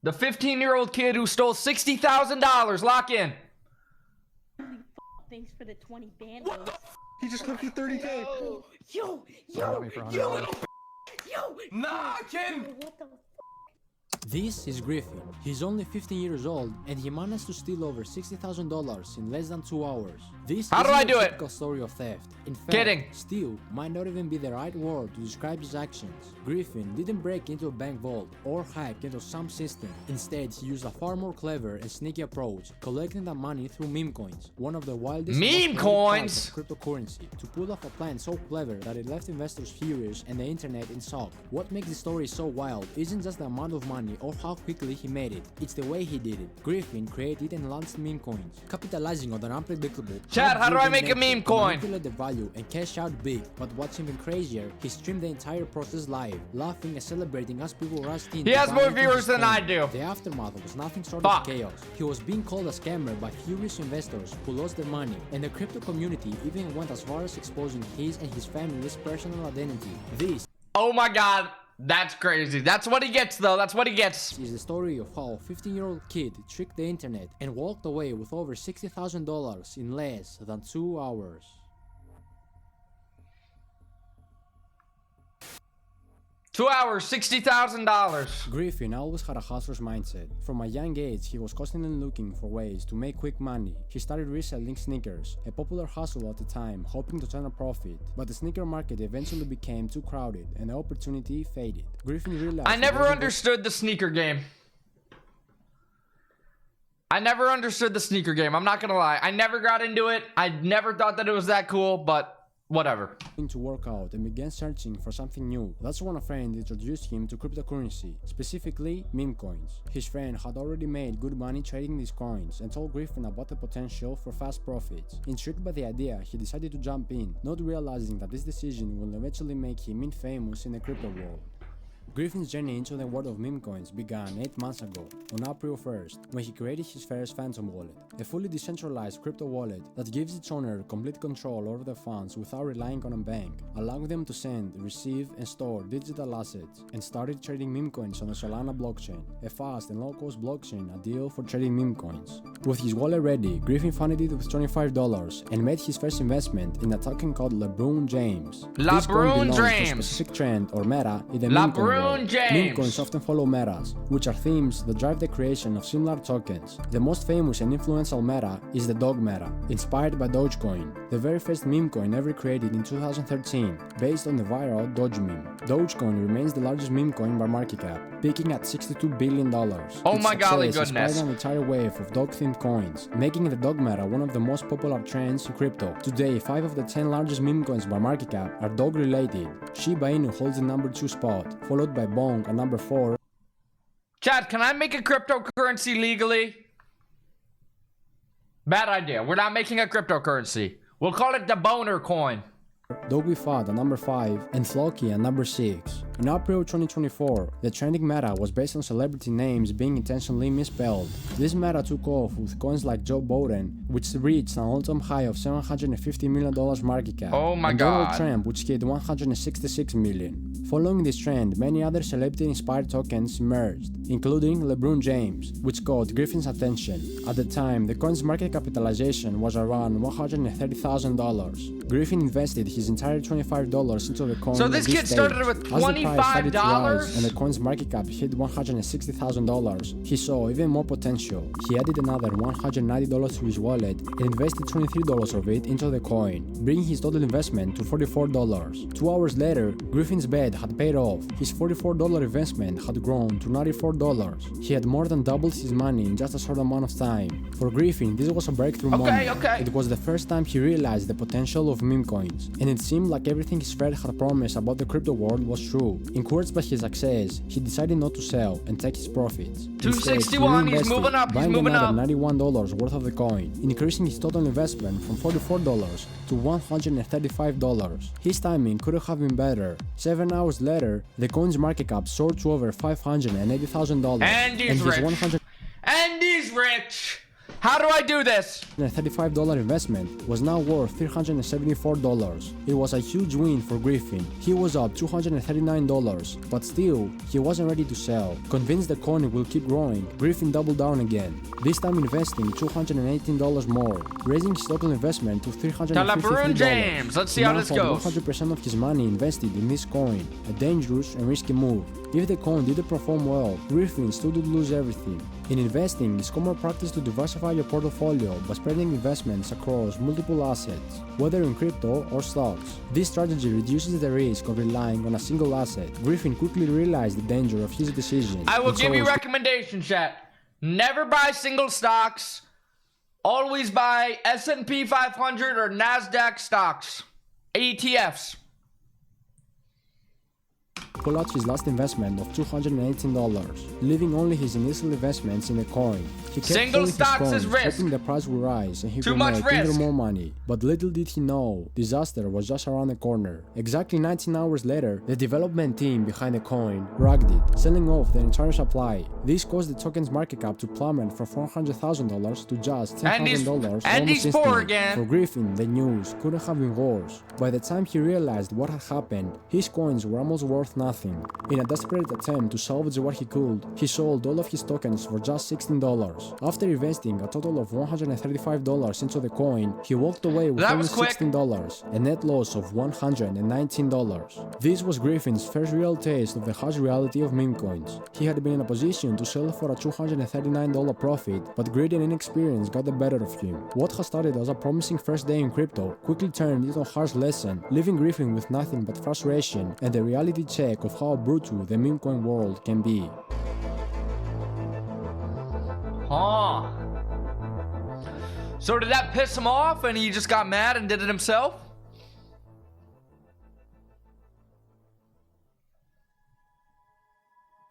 The 15-year-old kid who stole $60,000. Lock in. Thanks for the 20 bandos. He just clipped you 30K. Yo! Nah, Ken! What the This is Griffin. He's only 15 years old and he managed to steal over $60,000 in less than 2 hours. This How do I isn't do a it? typical story of theft. In fact, Kidding. steal might not even be the right word to describe his actions. Griffin didn't break into a bank vault or hack into some system. Instead, he used a far more clever and sneaky approach, collecting the money through meme coins, one of the wildest and Meme most coins? of cryptocurrency, to pull off a plan so clever that it left investors furious and the internet in shock. What makes the story so wild isn't just the amount of money or how quickly he made it, it's the way he did it. Griffin created and launched meme coins, capitalizing on an unpredictable. Chad, how do I make a meme coin? Manipulate the value and cash out big. But what's even crazier, he streamed the entire process live, laughing and celebrating as people rushed in. He has more viewers than I do. The aftermath was nothing short Fuck. of chaos. He was being called a scammer by furious investors who lost their money, and the crypto community even went as far as exposing his and his family's personal identity. This Oh my god. That's crazy. That's what he gets, though. That's what he gets. is the story of how a 15-year-old kid tricked the internet and walked away with over $60,000 in less than 2 hours. $2 hours, $60,000. Griffin always had a hustler's mindset. From a young age, he was constantly looking for ways to make quick money. He started reselling sneakers, a popular hustle at the time, hoping to turn a profit. But the sneaker market eventually became too crowded and the opportunity faded. Griffin realized I never understood the sneaker game. I'm not gonna lie. I never got into it. I never thought that it was that cool, but whatever. To work out and began searching for something new. That's when a friend introduced him to cryptocurrency, specifically meme coins. His friend had already made good money trading these coins and told Griffin about the potential for fast profits. Intrigued by the idea, he decided to jump in, not realizing that this decision will eventually make him infamous in the crypto world. Griffin's journey into the world of meme coins began 8 months ago, on April 1st, when he created his first Phantom wallet, a fully decentralized crypto wallet that gives its owner complete control over the funds without relying on a bank, allowing them to send, receive, and store digital assets, and started trading meme coins on the Solana blockchain, a fast and low-cost blockchain ideal for trading meme coins. With his wallet ready, Griffin funded it with $25 and made his first investment in a token called LeBron James. This coin belongs to a specific trend or meta in the meme coin world. Meme coins often follow metas, which are themes that drive the creation of similar tokens. The most famous and influential meta is the dog meta, inspired by Dogecoin, the very first meme coin ever created in 2013, based on the viral Doge meme. Dogecoin remains the largest meme coin by market cap, peaking at $62 billion. Oh my golly Its success goodness. inspired an entire wave of dog-themed coins, making the dog meta one of the most popular trends in crypto. Today, 5 of the 10 largest meme coins by market cap are dog-related. Shiba Inu holds the number 2 spot, followed by Bong at number 4. Chad, can I make a cryptocurrency legally? Bad idea. We're not making a cryptocurrency. We'll call it the boner coin. Doggy Fad at number 5, and Floki at number 6. In April 2024, the trending meta was based on celebrity names being intentionally misspelled. This meta took off with coins like Joe Biden, which reached an all-time high of $750 million market cap, Oh my and Donald God. Trump, which hit $166 million. Following this trend, many other celebrity-inspired tokens emerged, including LeBron James, which caught Griffin's attention. At the time, the coin's market capitalization was around $130,000. Griffin invested his entire $25 into the coin. So this kid started with $25? And the coin's market cap hit $160,000. He saw even more potential. He added another $190 to his wallet and invested $23 of it into the coin, bringing his total investment to $44. 2 hours later, Griffin's bet had paid off. His $44 investment had grown to $94. He had more than doubled his money in just a short amount of time. For Griffin, this was a breakthrough moment. It was the first time he realized the potential of meme coins, and it seemed like everything his friend had promised about the crypto world was true. Encouraged by his success, he decided not to sell and take his profits. 261, he's moving up, he's moving up. $91 worth of the coin, increasing his total investment from $44 to $135. His timing couldn't have been better. 7 hours later, the coin's market cap soared to over $580,000. And he's rich. And he's rich. How do I do this? A $35 investment was now worth $374. It was a huge win for Griffin. He was up $239, but still, he wasn't ready to sell. Convinced the coin will keep growing, Griffin doubled down again, this time investing $218 more, raising his total investment to $353. LeBron James. Let's see how this goes. 100% of his money invested in this coin, a dangerous and risky move. If the coin didn't perform well, Griffin still would lose everything. In investing, it's common practice to diversify your portfolio by spreading investments across multiple assets, whether in crypto or stocks. This strategy reduces the risk of relying on a single asset. Griffin quickly realized the danger of his decision. I will give you recommendations, chat. Never buy single stocks. Always buy S&P 500 or NASDAQ stocks. ETFs. Pull out his last investment of $218, leaving only his initial investments in the coin. He kept Single selling his stocks coins, is risk. hoping the price will rise and he Too would much make even risk. more money. But little did he know, disaster was just around the corner. Exactly 19 hours later, the development team behind the coin rugged it, selling off the entire supply. This caused the token's market cap to plummet from $400,000 to just $10,000 and he's poor instantly. again. For Griffin, the news couldn't have been worse. By the time he realized what had happened, his coins were almost worth nothing. In a desperate attempt to salvage what he could, he sold all of his tokens for just $16. After investing a total of $135 into the coin, he walked away with That only was quick. $16, a net loss of $119. This was Griffin's first real taste of the harsh reality of meme coins. He had been in a position to sell for a $239 profit, but greed and inexperience got the better of him. What had started as a promising first day in crypto quickly turned into a harsh lesson, leaving Griffin with nothing but frustration and a reality check of how brutal the meme coin world can be. Huh. So did that piss him off and he just got mad and did it himself?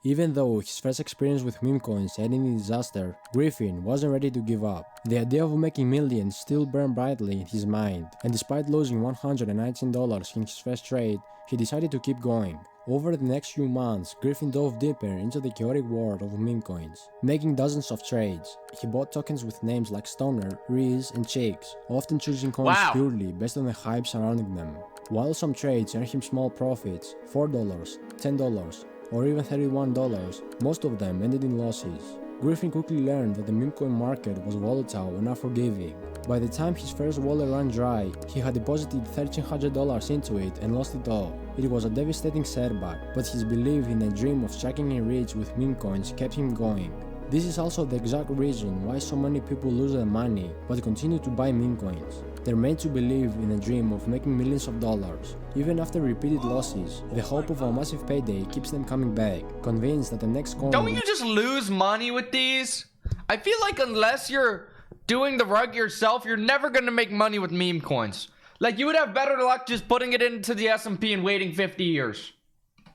Even though his first experience with meme coins ended in disaster, Griffin wasn't ready to give up. The idea of making millions still burned brightly in his mind, and despite losing $119 in his first trade, he decided to keep going. Over the next few months, Griffin dove deeper into the chaotic world of meme coins, making dozens of trades. He bought tokens with names like Stoner, Riz, and Cheeks, often choosing coins purely based on the hype surrounding them. While some trades earned him small profits, $4, $10, or even $31, most of them ended in losses. Griffin quickly learned that the meme coin market was volatile and unforgiving. By the time his first wallet ran dry, he had deposited $1,300 into it and lost it all. It was a devastating setback, but his belief in a dream of striking it rich with meme coins kept him going. This is also the exact reason why so many people lose their money but continue to buy meme coins. They're made to believe in a dream of making millions of dollars. Even after repeated losses, the hope of a massive payday keeps them coming back, convinced that the next coin... Don't you just lose money with these? I feel like unless you're doing the rug yourself, you're never gonna make money with meme coins. Like, you would have better luck just putting it into the S&P and waiting 50 years.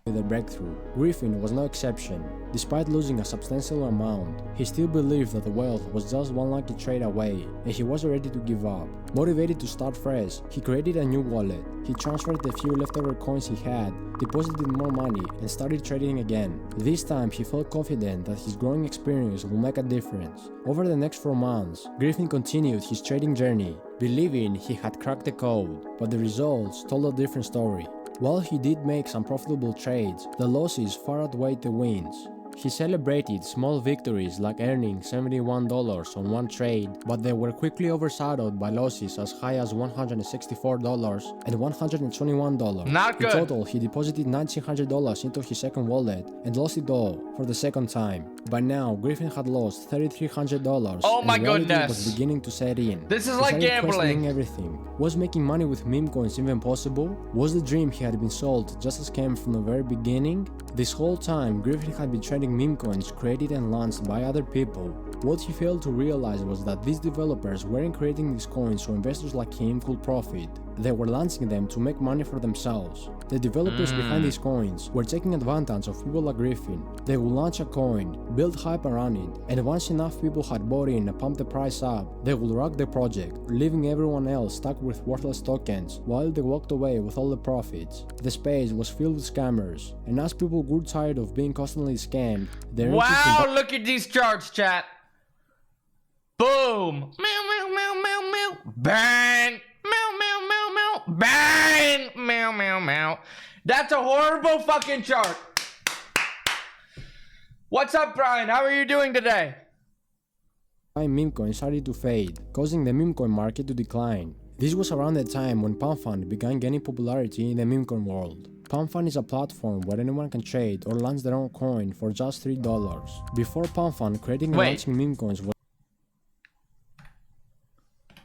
The breakthrough. Griffin was no exception. Despite losing a substantial amount, he still believed that the wealth was just one lucky trade away, and he wasn't ready to give up. Motivated to start fresh, he created a new wallet. He transferred the few leftover coins he had, deposited more money, and started trading again. This time, he felt confident that his growing experience will make a difference. Over the next 4 months, Griffin continued his trading journey, believing he had cracked the code, but the results told a different story. While he did make some profitable trades, the losses far outweighed the wins. He celebrated small victories like earning $71 on one trade, but they were quickly overshadowed by losses as high as $164 and $121. Not good. In total, he deposited $1,900 into his second wallet and lost it all for the second time. By now, Griffin had lost $3,300. Oh my and reality goodness. was beginning to set in. This is He like started gambling. questioning everything. Was making money with meme coins even possible? Was the dream he had been sold just a scam from the very beginning? This whole time, Griffin had been trading meme coins created and launched by other people. What he failed to realize was that these developers weren't creating these coins so investors like him could profit. They were launching them to make money for themselves. The developers behind these coins were taking advantage of people like Griffin. They would launch a coin, build hype around it, and once enough people had bought in and pumped the price up, they would rock the project, leaving everyone else stuck with worthless tokens while they walked away with all the profits. The space was filled with scammers, and as people grew tired of being constantly scammed, their interest in Wow, look at these charts, chat. Boom. Meow, meow, meow, meow, meow. Bang. Meow, meow, meow, meow. Bang. Meow, meow, meow. That's a horrible fucking chart. What's up, Brian? How are you doing today? Meme coins started to fade, causing the meme coin market to decline. This was around the time when PalmFund began gaining popularity in the meme coin world. PalmFund is a platform where anyone can trade or launch their own coin for just $3. Before PalmFund, creating and launching meme coins was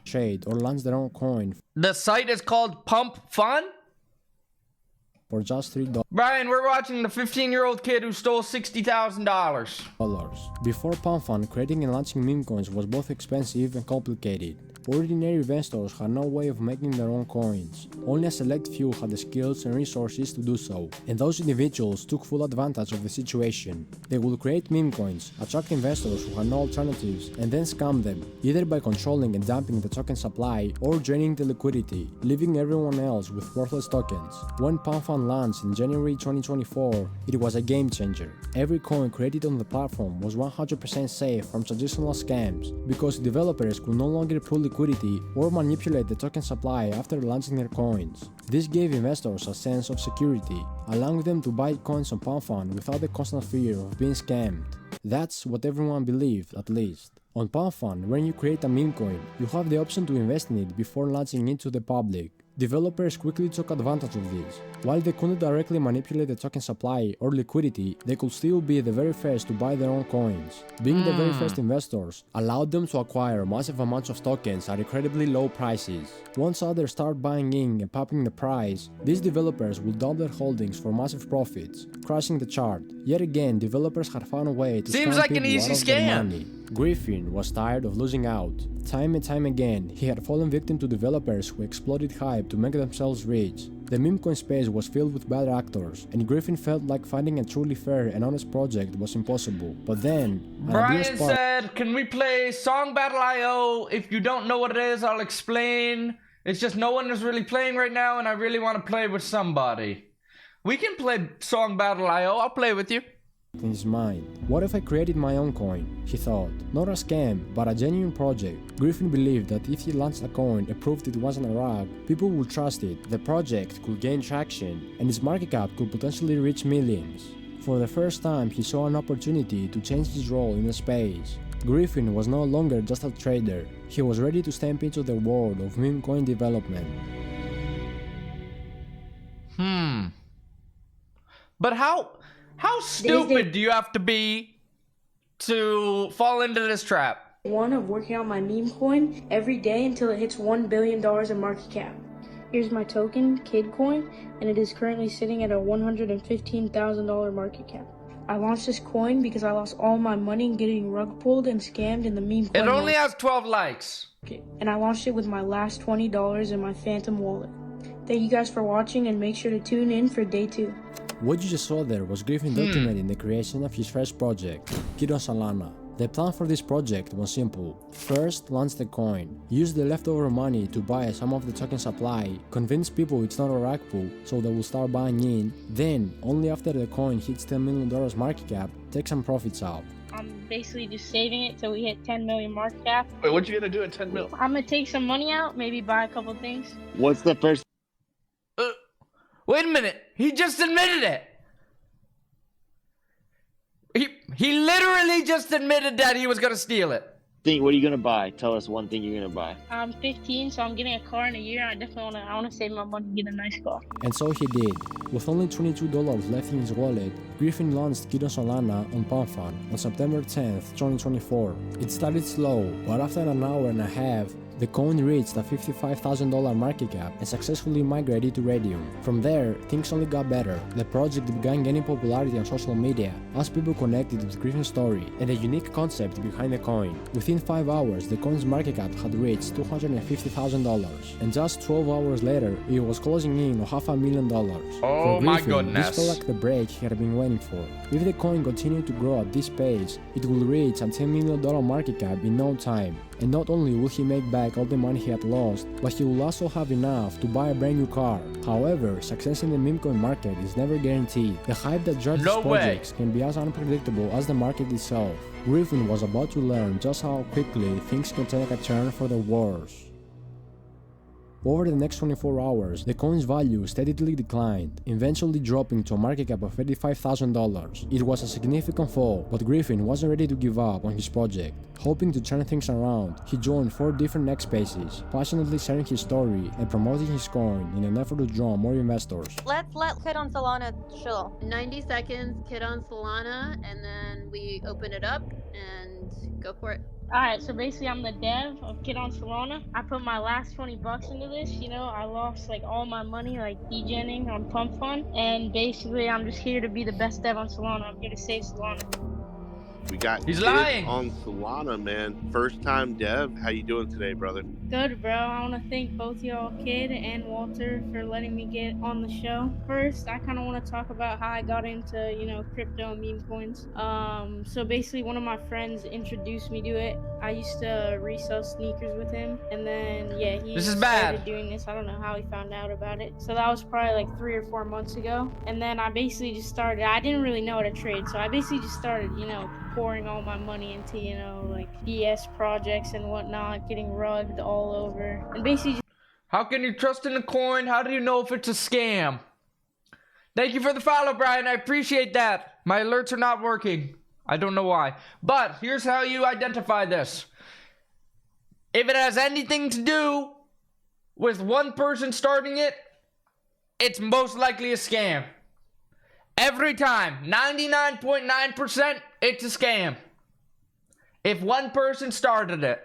trade or launch their own coin The site is called Pump Fun? for just $3. Brian, we're watching the 15-year-old kid who stole $60,000. Before PalmFund, creating and launching meme coins was both expensive and complicated. Ordinary investors had no way of making their own coins. Only a select few had the skills and resources to do so, and those individuals took full advantage of the situation. They would create meme coins, attract investors who had no alternatives, and then scam them, either by controlling and dumping the token supply or draining the liquidity, leaving everyone else with worthless tokens. When PalmFund launched in January 2024, it was a game changer. Every coin created on the platform was 100% safe from traditional scams, because developers could no longer pull liquidity or manipulate the token supply after launching their coins. This gave investors a sense of security, allowing them to buy coins on PalmFund without the constant fear of being scammed. That's what everyone believed, at least. On PalmFund, when you create a meme coin, you have the option to invest in it before launching it to the public. Developers quickly took advantage of this. While they couldn't directly manipulate the token supply or liquidity, they could still be the very first to buy their own coins. Being the very first investors allowed them to acquire massive amounts of tokens at incredibly low prices. Once others start buying in and popping the price, these developers will double their holdings for massive profits, crashing the chart. Yet again, developers had found a way to Seems scam like an people easy out of their scam. money. Griffin was tired of losing out. Time and time again, he had fallen victim to developers who exploited hype to make themselves rich. The meme coin space was filled with bad actors, and Griffin felt like finding a truly fair and honest project was impossible. But then, Brian said, can we play Song Battle IO? If you don't know what it is, I'll explain. It's just no one is really playing right now, and I really want to play with somebody. We can play Song Battle IO. I'll play with you. in his mind. What if I created my own coin? He thought. Not a scam, but a genuine project. Griffin believed that if he launched a coin and proved it wasn't a rug, people would trust it, the project could gain traction, and its market cap could potentially reach millions. For the first time, he saw an opportunity to change his role in the space. Griffin was no longer just a trader. He was ready to step into the world of meme coin development. But how stupid do you have to be to fall into this trap? One of working on my meme coin every day until it hits $1 billion in market cap. Here's my token, Kid Coin, and it is currently sitting at a $115,000 market cap. I launched this coin because I lost all my money getting rug pulled and scammed in the meme coin It only market. has 12 likes. And I launched it with my last $20 in my Phantom wallet. Thank you guys for watching, and make sure to tune in for day 2. What you just saw there was Griffin documenting the creation of his first project, Kid on Solana. The plan for this project was simple. First, launch the coin. Use the leftover money to buy some of the token supply. Convince people it's not a rug pull, so they will start buying in. Then, only after the coin hits $10 million market cap, take some profits out. I'm basically just saving it till we hit 10 million market cap. Wait, what you gonna do at 10 mil? I'm gonna take some money out, maybe buy a couple things. What's the first? Wait a minute. He just admitted it. He literally just admitted that he was gonna steal it. Thing? What are you gonna buy? Tell us one thing you're gonna buy. I'm 15, so I'm getting a car in a year. I definitely wanna save my money and get a nice car. And so he did. With only $22 left in his wallet, Griffin launched Kid on Solana on PalmFund on September 10th, 2024. It started slow, but after an hour and a half, the coin reached a $55,000 market cap and successfully migrated to Radium. From there, things only got better. The project began gaining popularity on social media as people connected with Griffin's story and the unique concept behind the coin. Within 5 hours, the coin's market cap had reached $250,000, and just 12 hours later, it was closing in on $500,000. Oh For my Griffin, goodness. This felt like the break he had been waiting for. If the coin continued to grow at this pace, it would reach a $10 million market cap in no time, and not only will he make back all the money he had lost, but he will also have enough to buy a brand new car. However, success in the memecoin market is never guaranteed. The hype that drives No these projects can be as unpredictable as the market itself. Griffin was about to learn just how quickly things can take a turn for the worse. Over the next 24 hours, the coin's value steadily declined, eventually dropping to a market cap of $85,000. It was a significant fall, but Griffin wasn't ready to give up on his project. Hoping to turn things around, he joined 4 different X spaces, passionately sharing his story and promoting his coin in an effort to draw more investors. Let's let Kid on Solana chill. 90 seconds, Kid on Solana, and then we open it up and go for it. Alright, so basically I'm the dev of Kid on Solana. I put my last 20 bucks into this, you know, I lost like all my money like degenning on Pump Fund, and basically I'm just here to be the best dev on Solana. I'm here to save Solana. We got He's Kid lying. on Solana, man. First time dev. How you doing today, brother? Good, bro. I want to thank both y'all, Kid and Walter, for letting me get on the show. First, I kind of want to talk about how I got into, you know, crypto and meme coins. So basically, one of my friends introduced me to it. I used to resell sneakers with him, and then yeah, he This is started bad. doing this. I don't know how he found out about it. So that was probably like 3 or 4 months ago. And then I basically just started. I didn't really know how to trade, so I basically just started, you know, pouring all my money into, you know, like BS projects and whatnot, getting rugged all over, and basically just How can you trust in a coin? How do you know if it's a scam? Thank you for the follow, Brian. I appreciate that. My alerts are not working. I don't know why. But here's how you identify this. If it has anything to do with one person starting it, it's most likely a scam. Every time, 99.9%, it's a scam. If one person started it.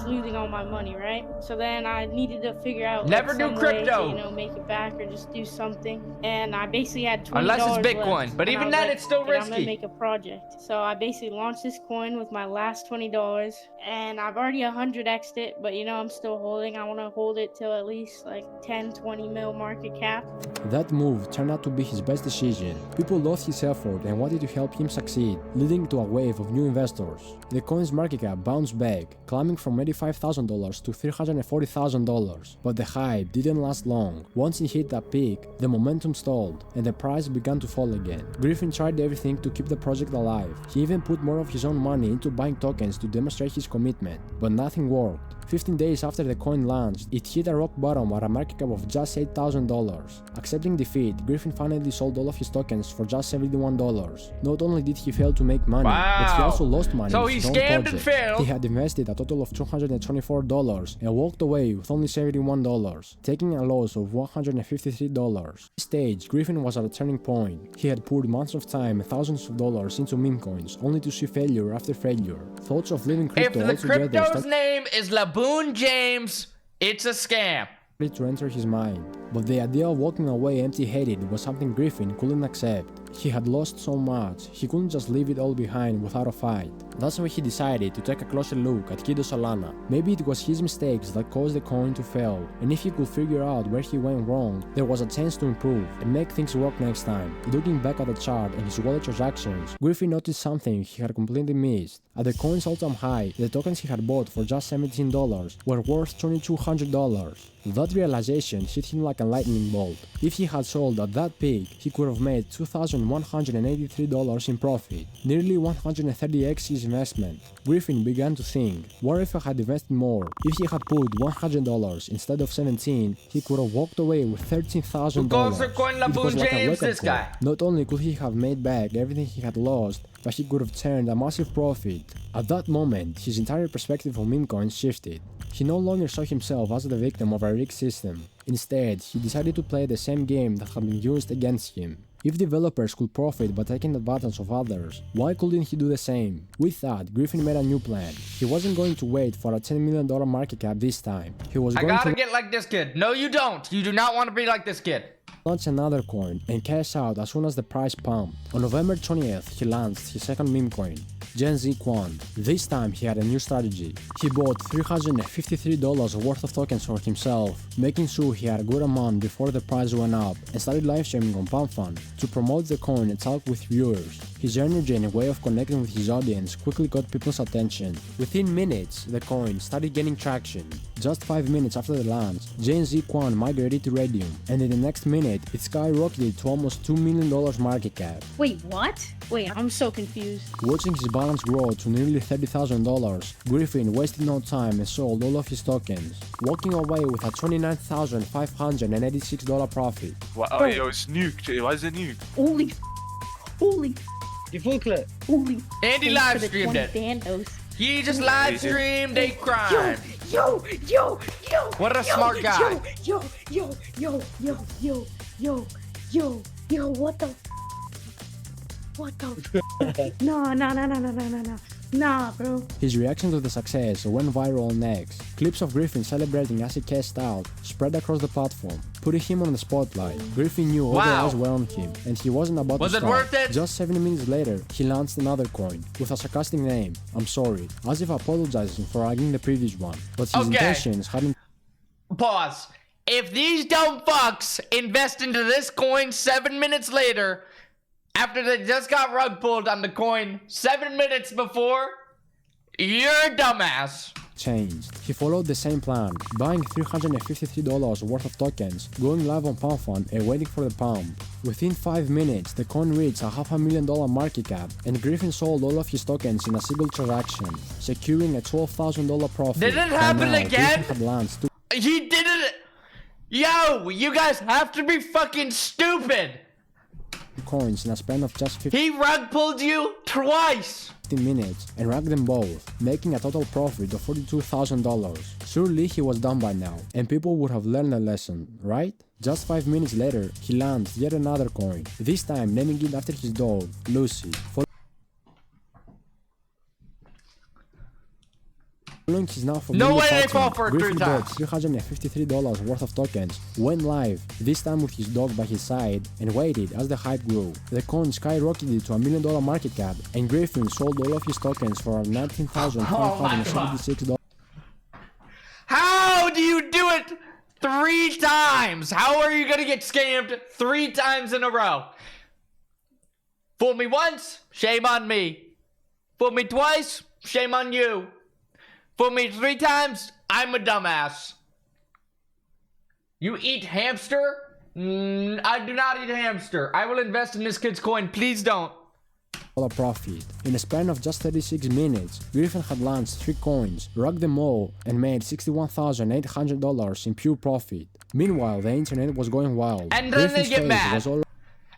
losing all my money, right? So then I needed to figure out Never like, do some crypto. way to, you know, make it back or just do something. And I basically had $20 Unless it's Bitcoin, left, but and I even was then, like, it's still "Fuck it, I'm risky." gonna make a project. So I basically launched this coin with my last $20, and I've already 100x'd it, but you know, I'm still holding. I want to hold it till at least like 10-20 mil market cap. That move turned out to be his best decision. People loved his effort and wanted to help him succeed, leading to a wave of new investors. The coin's market cap bounced back, climbing from $85,000 to $340,000, but the hype didn't last long. Once it hit that peak, the momentum stalled, and the price began to fall again. Griffin tried everything to keep the project alive. He even put more of his own money into buying tokens to demonstrate his commitment, but nothing worked. 15 days after the coin launched, it hit a rock bottom at a market cap of just $8,000. Accepting defeat, Griffin finally sold all of his tokens for just $71. Not only did he fail to make money, but he also lost money So in he his own scammed and project. failed. He had invested a total of $224 and walked away with only $71, taking a loss of $153. At this stage, Griffin was at a turning point. He had poured months of time and thousands of dollars into meme coins, only to see failure after failure. Thoughts of leaving If crypto the altogether crypto's started name is Laboon James, it's a scam. to enter his mind, but the idea of walking away empty-headed was something Griffin couldn't accept. He had lost so much, he couldn't just leave it all behind without a fight. That's why he decided to take a closer look at Kid on Solana. Maybe it was his mistakes that caused the coin to fail, and if he could figure out where he went wrong, there was a chance to improve and make things work next time. Looking back at the chart and his wallet transactions, Griffin noticed something he had completely missed. At the coin's all-time high, the tokens he had bought for just $17 were worth $2,200. That realization hit him like a lightning bolt. If he had sold at that peak, he could have made $2,183 in profit, nearly 130x his investment. Griffin began to think, what if I had invested more? If he had put $100 instead of $17, he could have walked away with $13,000. Who calls their coin It was Laboon like a James? wake-up This call. guy. Not only could he have made back everything he had lost, but he could have turned a massive profit. At that moment, his entire perspective on meme coins shifted. He no longer saw himself as the victim of a rigged system. Instead, he decided to play the same game that had been used against him. If developers could profit by taking advantage of others, why couldn't he do the same? With that, Griffin made a new plan. He wasn't going to wait for a $10 million market cap this time. He was I going gotta to get like this kid. No, you don't. You do not want to be like this kid. launch another coin and cash out as soon as the price pumped. On November 20th, he launched his second meme coin. Gen Z Quant. This time he had a new strategy. He bought $353 worth of tokens for himself, making sure he had a good amount before the price went up, and started live streaming on PumpFun to promote the coin and talk with viewers. His energy and way of connecting with his audience quickly got people's attention. Within minutes, the coin started gaining traction. Just 5 minutes after the launch, Gen Z Quant migrated to Radium, and in the next minute, it skyrocketed to almost $2 million market cap. Wait, what? Wait, I'm so confused. Watching his balance grow to nearly $30,000, Griffin wasted no time and sold all of his tokens, walking away with a $29,586 profit. Wow, oh, yo, it's nuked. Why is it nuked? Holy. You full clip. Holy. Andy Thanks live for the streamed 20 it. bandos. He just live streamed a crime. Yo. What a smart guy. Yo, what the? What the? Nah, bro. His reaction to the success went viral on X. Clips of Griffin celebrating as he cashed out spread across the platform, putting him on the spotlight. Griffin knew all the eyes were on him, and he wasn't about to stop. Was it worth it? Just 7 minutes later, he launched another coin with a sarcastic name, I'm sorry, as if apologizing for arguing the previous one. But his intentions hadn't. Pause. If these dumb fucks invest into this coin 7 minutes later, after they just got rug pulled on the coin 7 minutes before, you're a dumbass. Changed. He followed the same plan, buying $353 worth of tokens, going live on PumpFun and waiting for the pump. Within 5 minutes, the coin reached a $500,000 market cap, and Griffin sold all of his tokens in a single transaction, securing a $12,000 profit. Did it happen again? He did it. Yo, you guys have to be fucking stupid. Coins in a span of just 15 He rug pulled you twice. minutes and racked them both, making a total profit of $42,000. Surely he was done by now, and people would have learned a lesson, right? Just 5 minutes later, he launched yet another coin, this time naming it after his dog, Lucy. Following his now No way they fall pattern, for it 3 Griffin bought times. $353 worth of tokens, went live, this time with his dog by his side, and waited as the hype grew. The coin skyrocketed to $1 million market cap, and Griffin sold all of his tokens for $19,576. How do you do it 3 times? How are you gonna get scammed 3 times in a row? Fool me once, shame on me. Fool me twice, shame on you. Fool me 3 times, I'm a dumbass. You eat hamster? I do not eat hamster. I will invest in this kid's coin. Please don't. Profit. In a span of just 36 minutes, Griffin had launched 3 coins, rugged them all, and made $61,800 in pure profit. Meanwhile, the internet was going wild. And then they get mad.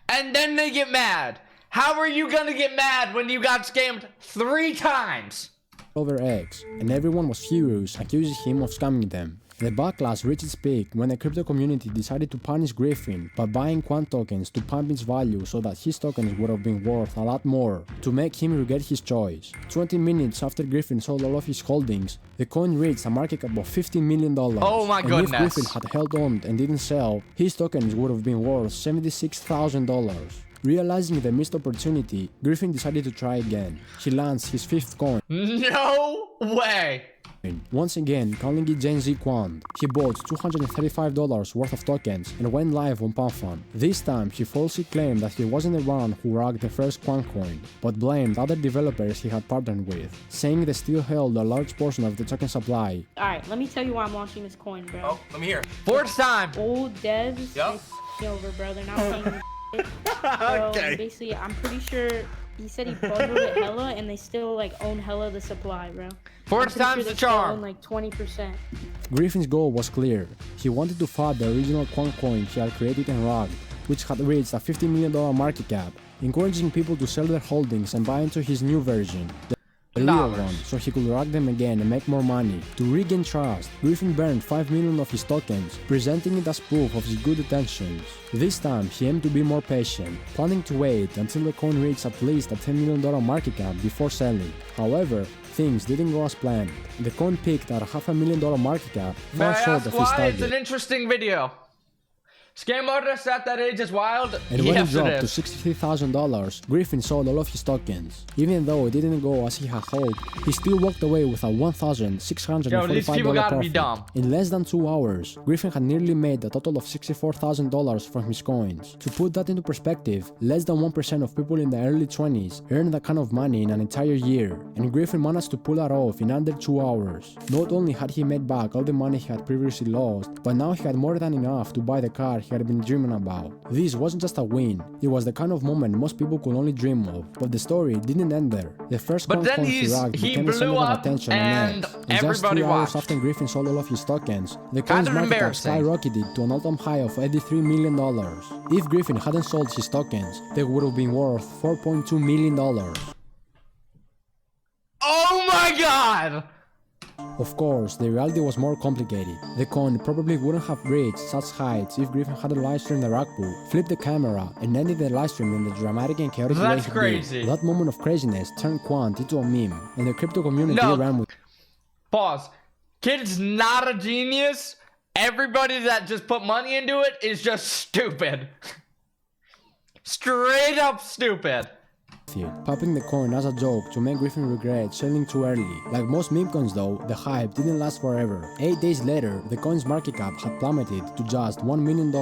And then they get mad. How are you gonna get mad when you got scammed 3 times? Over X, and everyone was furious, accusing him of scamming them. The backlash reached its peak when the crypto community decided to punish Griffin by buying Quant tokens to pump its value so that his tokens would have been worth a lot more, to make him regret his choice. 20 minutes after Griffin sold all of his holdings, the coin reached a market cap of $15 million. Oh my goodness. If Griffin had held on and didn't sell, his tokens would have been worth $76,000. Realizing the missed opportunity, Griffin decided to try again. He launched his 5th coin. No way! Once again, calling it Gen Z Quant. He bought $235 worth of tokens and went live on PumpFun. This time, he falsely claimed that he wasn't the one who rugged the first Quant coin, but blamed other developers he had partnered with, saying they still held a large portion of the token supply. Alright, let me tell you why I'm launching this coin, bro. Oh, let me hear. 4th time. Old devs, Yup. they over, bro. They're not paying me shit. So, basically, I'm pretty sure he said he bundled it hella, and they still, like, own hella the supply, bro. 4th time's the charm. Own, like, 20%. Griffin's goal was clear. He wanted to fund the original Quant coin he had created and rugged, which had reached a $50 million market cap, encouraging people to sell their holdings and buy into his new version, the real one, so he could rug them again and make more money. To regain trust, Griffin burned 5 million of his tokens, presenting it as proof of his good intentions. This time, he aimed to be more patient, planning to wait until the coin reached at least a $10 million market cap before selling. However, things didn't go as planned. The coin peaked at a $500,000 market cap, far short of his target. It's an interesting video. Scam artists at that age is wild. And when Yes, it dropped it to is. $63,000, Griffin sold all of his tokens. Even though it didn't go as he had hoped, he still walked away with a Yo, these people $1,645 gotta be profit. dumb. In less than 2 hours, Griffin had nearly made a total of $64,000 from his coins. To put that into perspective, less than 1% of people in the early 20s earned that kind of money in an entire year, and Griffin managed to pull that off in under 2 hours. Not only had he made back all the money he had previously lost, but now he had more than enough to buy the car he had been dreaming about. This wasn't just a win, it was the kind of moment most people could only dream of. But the story didn't end there. The first But then coin he racked he became a blew center of up attention and on X. In just 3 everybody hours watched. after Griffin sold all of his tokens, the Kind coin's of market cap embarrassing. skyrocketed to an all-time high of $83 million. If Griffin hadn't sold his tokens, they would have been worth $4.2 million. Oh my god! Of course, the reality was more complicated. The coin probably wouldn't have reached such heights if Griffin hadn't livestreamed the rug pull, flipped the camera, and ended the livestream in the dramatic and chaotic way That's he crazy. did. That moment of craziness turned Quant into a meme, and the crypto community No. ran with Pause. Kid's not a genius. Everybody that just put money into it is just stupid. Straight up stupid. it, popping the coin as a joke to make Griffin regret selling too early. Like most meme coins though, the hype didn't last forever. 8 days later, the coin's market cap had plummeted to just $1 million,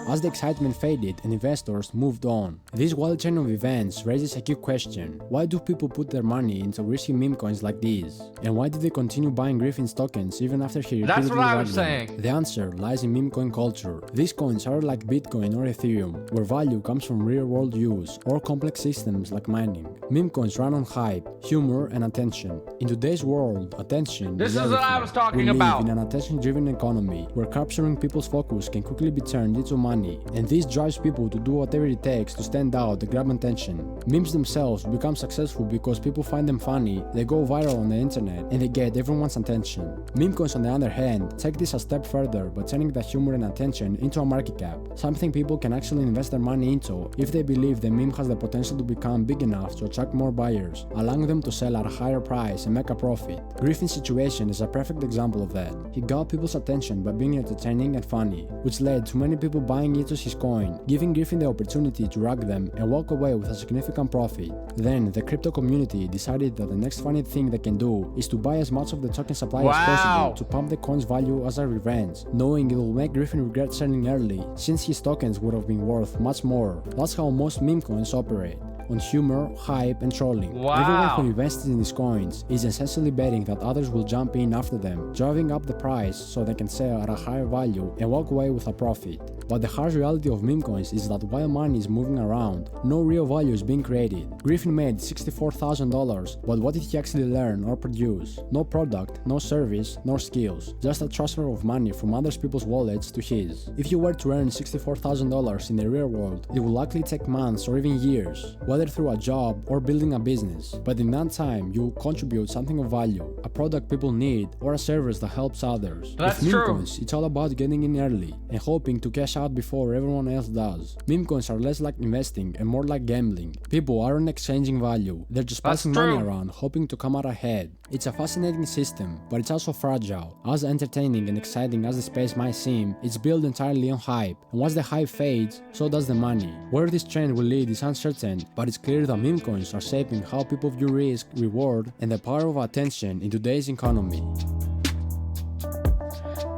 as the excitement faded and investors moved on. This wild chain of events raises a key question: why do people put their money into risky meme coins like these? And why did they continue buying Griffin's tokens even after he That's repeatedly what I racked was them? saying. The answer lies in meme coin culture. These coins are like Bitcoin or Ethereum, where value comes from real-world use or complex systems like mining. Meme coins run on hype, humor, and attention. In today's world, attention This is is what I everything. was talking We live about. in an attention-driven economy where capturing people's focus can quickly be turned into money, and this drives people to do whatever it takes to stand out and grab attention. Memes themselves become successful because people find them funny, they go viral on the internet, and they get everyone's attention. Meme coins, on the other hand, take this a step further by turning the humor and attention into a market cap, something people can actually invest their money into if they believe the meme has the potential to become big enough to attract more buyers, allowing them to sell at a higher price and make a profit. Griffin's situation is a perfect example of that. He got people's attention by being entertaining and funny, which led to many people buying into his coin, giving Griffin the opportunity to rug them and walk away with a significant profit. Then, the crypto community decided that the next funny thing they can do is to buy as much of the token supply as possible to pump the coin's value as a revenge, knowing it will make Griffin regret selling early, since his tokens would have been worth much more. That's how most meme coins operate. On humor, hype, and trolling. Everyone who invested in these coins is essentially betting that others will jump in after them, driving up the price so they can sell at a higher value and walk away with a profit. But the harsh reality of meme coins is that while money is moving around, no real value is being created. Griffin made $64,000, but what did he actually learn or produce? No product, no service, no skills, just a transfer of money from other people's wallets to his. If you were to earn $64,000 in the real world, it will likely take months or even years, whether through a job or building a business. But in that time, you will contribute something of value, a product people need, or a service that helps others. That's With meme true. coins, it's all about getting in early and hoping to cash out before everyone else does. Meme coins are less like investing and more like gambling. People aren't exchanging value, they're just That's passing true. money around hoping to come out ahead. It's a fascinating system, but it's also fragile. As entertaining and exciting as the space might seem, it's built entirely on hype, and once the hype fades, so does the money. Where this trend will lead is uncertain, but it's clear that meme coins are shaping how people view risk, reward, and the power of attention in today's economy.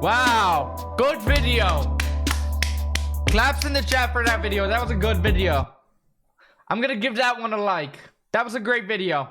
Wow, good video. Claps in the chat for that video. That was a good video. I'm gonna give that one a like. That was a great video.